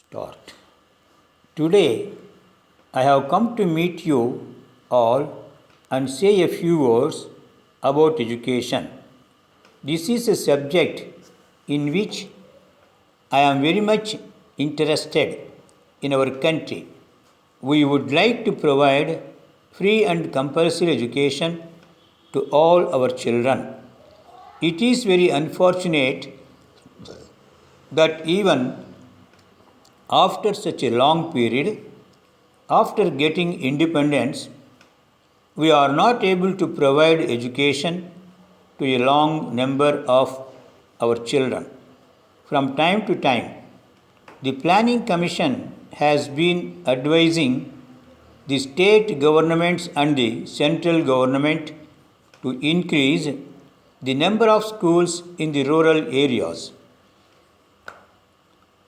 Start. Today, I have come to meet you all and say a few words about education. This is a subject in which I am very much interested in our country. We would like to provide free and compulsory education to all our children. It is very unfortunate that even after such a long period, after getting independence, we are not able to provide education to a long number of our children. From time to time, the Planning Commission has been advising the state governments and the central government to increase the number of schools in the rural areas.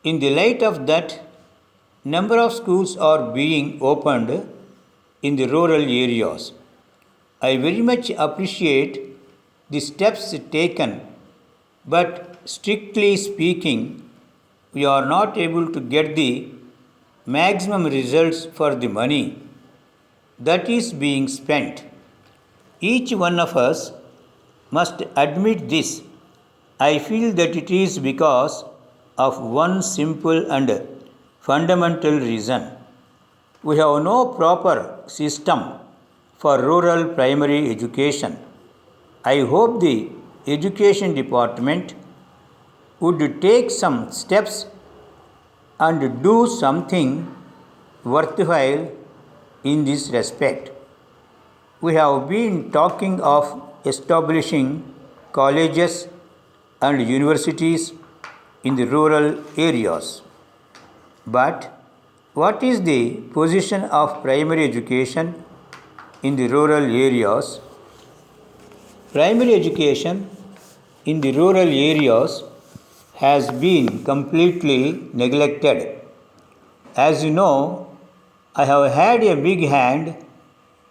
In the light of that, number of schools are being opened in the rural areas. I very much appreciate the steps taken, but strictly speaking, we are not able to get the maximum results for the money that is being spent. Each one of us must admit this. I feel that it is because of one simple and fundamental reason. We have no proper system for rural primary education. I hope the education department would take some steps and do something worthwhile in this respect. We have been talking of establishing colleges and universities in the rural areas. But what is the position of primary education in the rural areas? Primary education in the rural areas has been completely neglected. As you know, I have had a big hand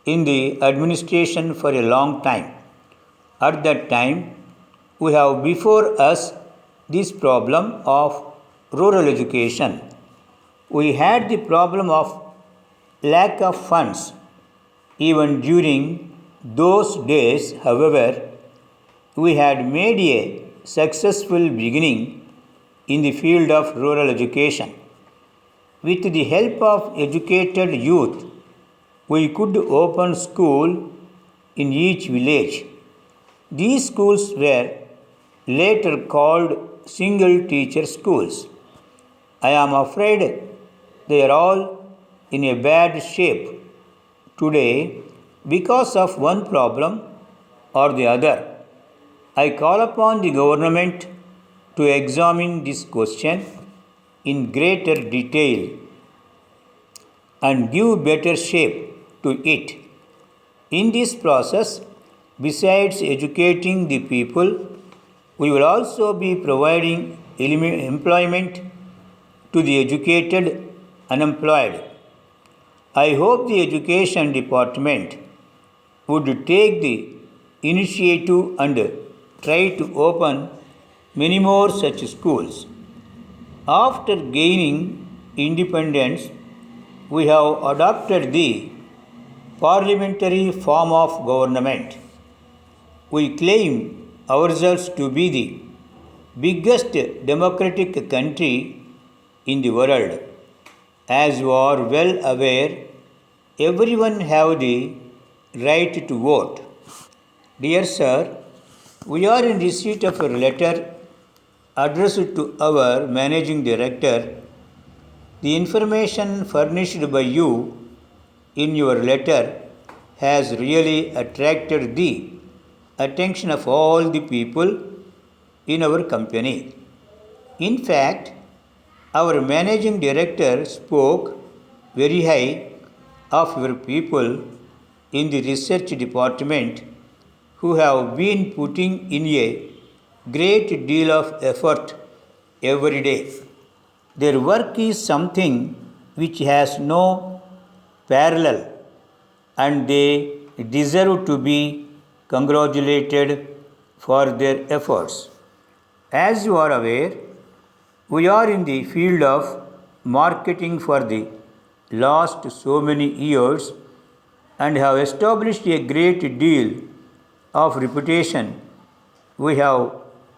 in the administration for a long time. At that time, we have before us this problem of rural education. We had the problem of lack of funds. Even during those days, however, we had made a successful beginning in the field of rural education. With the help of educated youth, we could open school in each village. These schools were later called single teacher schools. I am afraid they are all in a bad shape today because of one problem or the other. I call upon the government to examine this question in greater detail and give better shape to it. In this process, besides educating the people, we will also be providing employment to the educated unemployed. I hope the education department would take the initiative and try to open many more such schools. After gaining independence, we have adopted the parliamentary form of government. We claim ourselves to be the biggest democratic country in the world. As you are well aware, everyone have the right to vote. Dear sir, we are in receipt of a letter addressed to our managing director. The information furnished by you in your letter has really attracted the attention of all the people in our company. In fact, our managing director spoke very high of your people in the research department who have been putting in a great deal of effort every day. Their work is something which has no parallel and they deserve to be congratulated for their efforts. As you are aware, we are in the field of marketing for the last so many years and have established a great deal of reputation. We have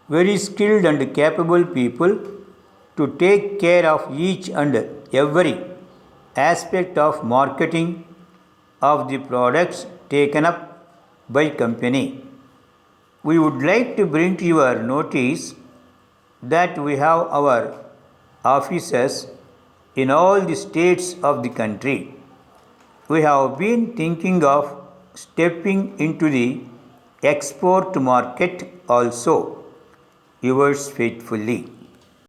very skilled and capable people to take care of each and every aspect of marketing of the products taken up by company. We would like to bring to your notice that we have our offices in all the states of the country. We have been thinking of stepping into the export market also. Yours faithfully.